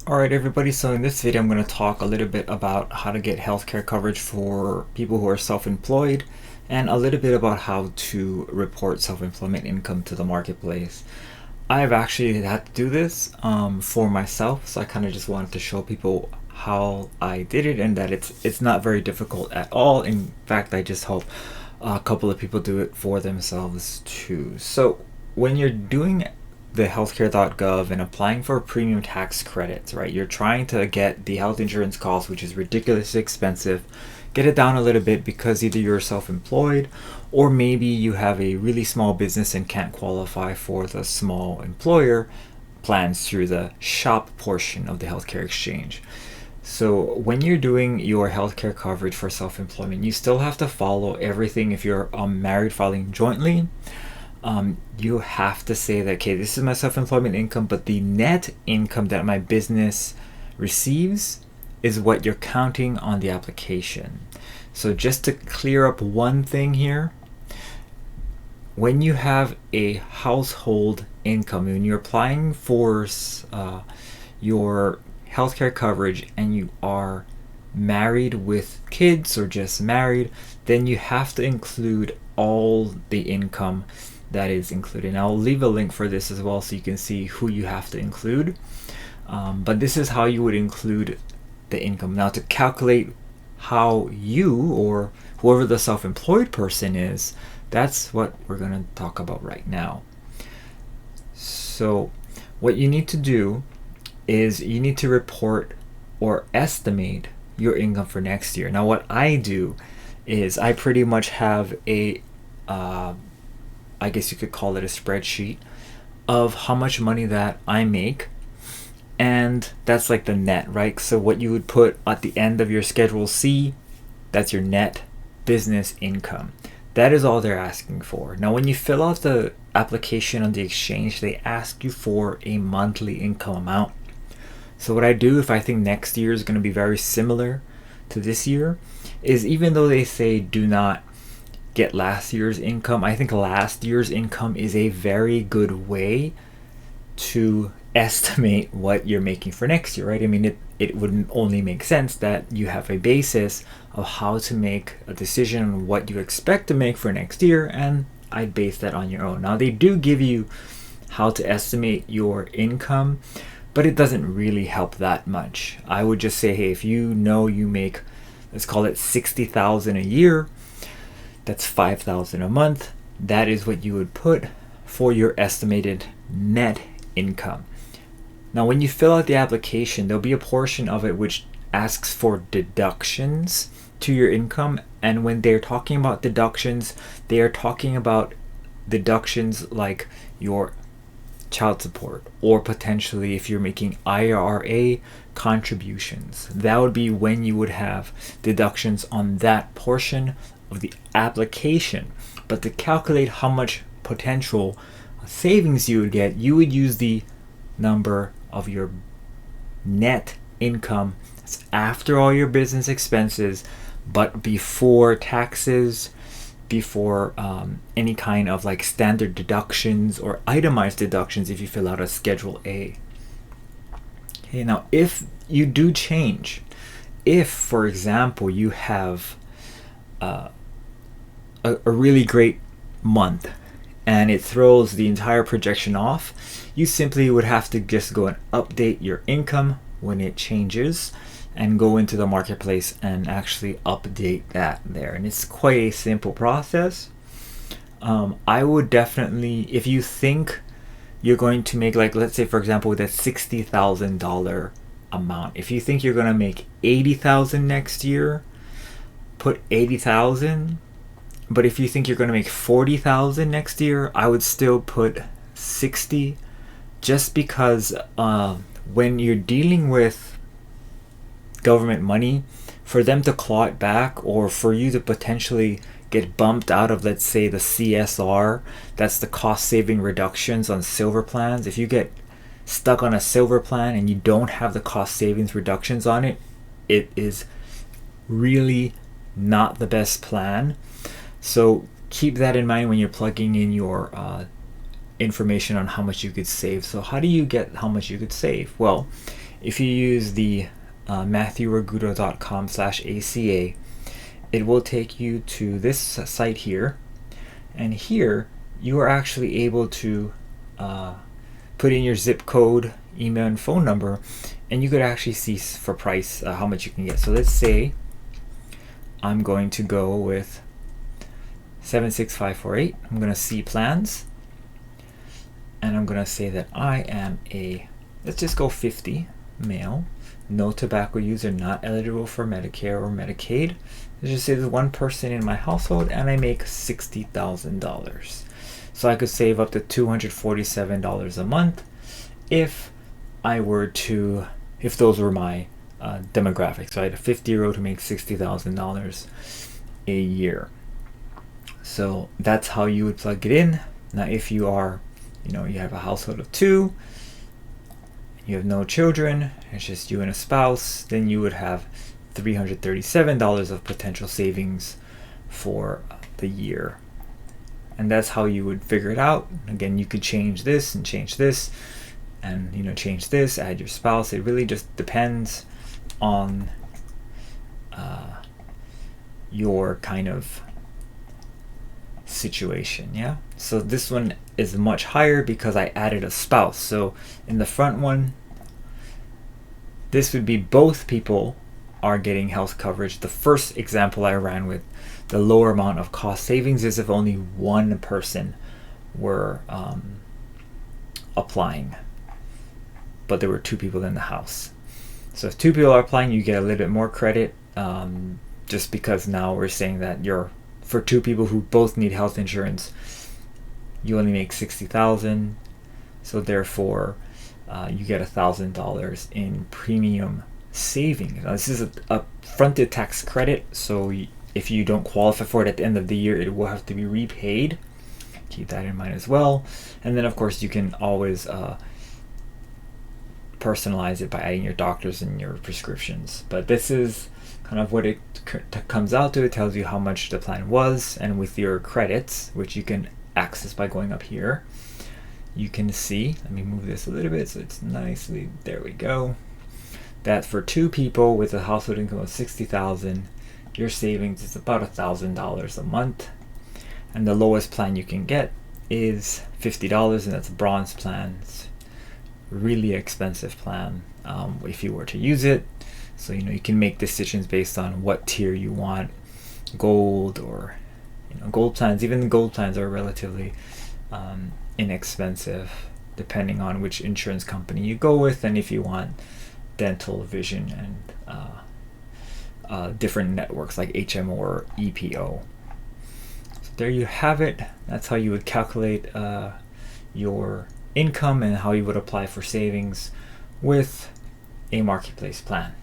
Alright everybody, so in this video I'm going to talk a little bit about how to get healthcare coverage for people who are self-employed and a little bit about how to report self-employment income to the marketplace. I've actually had to do this for myself, so I kind of just wanted to show people how I did it and that it's not very difficult at all. In fact, I just hope a couple of people do it for themselves too. So when you're doing the Healthcare.gov and applying for premium tax credits, right? You're trying to get the health insurance cost, which is ridiculously expensive, get it down a little bit because either you're self-employed or maybe you have a really small business and can't qualify for the small employer plans through the shop portion of the healthcare exchange. So when you're doing your healthcare coverage for self-employment, you still have to follow everything. If you're married filing jointly, you have to say that, okay, this is my self-employment income, but the net income that my business receives is what you're counting on the application. So just to clear up one thing here, when you have a household income, when you're applying for your healthcare coverage and you are married with kids or just married, then you have to include all the income that is included. And I'll leave a link for this as well so you can see who you have to include. But this is how you would include the income. Now, to calculate how you or whoever the self-employed person is, that's what we're going to talk about right now. So what you need to do is you need to report or estimate your income for next year. Now what I do is I pretty much have a I guess you could call it a spreadsheet of how much money that I make, and that's like the net, right? So what you would put at the end of your Schedule C, that's your net business income. That is all they're asking for. Now when you fill out the application on the exchange, they ask you for a monthly income amount. So what I do, if I think next year is going to be very similar to this year, is even though they say do not get last year's income, I think last year's income is a very good way to estimate what you're making for next year, right? I mean, it would only make sense that you have a basis of how to make a decision on what you expect to make for next year, and I'd base that on your own. Now, they do give you how to estimate your income, but it doesn't really help that much. I would just say, hey, if you know you make, let's call it $60,000 a year, that's $5,000 a month. That is what you would put for your estimated net income. Now, when you fill out the application, there'll be a portion of it which asks for deductions to your income. And when they're talking about deductions, they are talking about deductions like your child support, or potentially if you're making IRA contributions. That would be when you would have deductions on that portion of the application. But to calculate how much potential savings you would get, you would use the number of your net income. That's after all your business expenses, but before taxes, before any kind of like standard deductions or itemized deductions if you fill out a Schedule A. Okay, now if you do change, if for example you have a really great month and it throws the entire projection off, you simply would have to just go and update your income when it changes and go into the marketplace and actually update that there. And it's quite a simple process. I would definitely, if you think you're going to make, like, let's say for example that $60,000 amount, if you think you're going to make $80,000 next year, put $80,000. But if you think you're going to make $40,000 next year, I would still put 60, just because when you're dealing with government money, for them to claw it back or for you to potentially get bumped out of, let's say, the CSR, that's the cost saving reductions on silver plans. If you get stuck on a silver plan and you don't have the cost savings reductions on it, it is really not the best plan. So keep that in mind when you're plugging in your information on how much you could save. So how do you get how much you could save? Well, if you use the matthewragudo.com/ACA, it will take you to this site here, and here you are actually able to put in your zip code, email, and phone number, and you could actually see for price how much you can get. So let's say I'm going to go with 76548. I'm going to see plans, and I'm going to say that I am let's just go 50, male, no tobacco user, not eligible for Medicare or Medicaid. Let's just say there's one person in my household, and I make $60,000. So I could save up to $247 a month if those were my demographics. So I had a 50-year-old who makes $60,000 a year. So that's how you would plug it in. Now, if you are, you have a household of 2, you have no children, it's just you and a spouse, then you would have $337 of potential savings for the year. And that's how you would figure it out. Again, you could change this and change this, and change this, add your spouse. It really just depends on your kind of situation. Yeah, so this one is much higher because I added a spouse. So in the front one, this would be both people are getting health coverage. The first example I ran with, the lower amount of cost savings is if only one person were applying, but there were 2 people in the house. So if 2 people are applying, you get a little bit more credit, just because now we're saying that for 2 people who both need health insurance, you only make $60,000. So therefore, you get $1,000 in premium savings. Now, this is a fronted tax credit, so if you don't qualify for it at the end of the year, it will have to be repaid. Keep that in mind as well. And then, of course, you can always personalize it by adding your doctors and your prescriptions. But this is kind of what it comes out to. It tells you how much the plan was, and with your credits, which you can access by going up here, you can see, let me move this a little bit so it's nicely, there we go, that for 2 people with a household income of $60,000, your savings is about $1,000 a month. And the lowest plan you can get is $50, and that's a bronze plan. It's a really expensive plan if you were to use it. So you can make decisions based on what tier you want, gold or gold plans. Even gold plans are relatively inexpensive depending on which insurance company you go with, and if you want dental, vision, and different networks like HMO or EPO. So there you have it. That's how you would calculate your income and how you would apply for savings with a marketplace plan.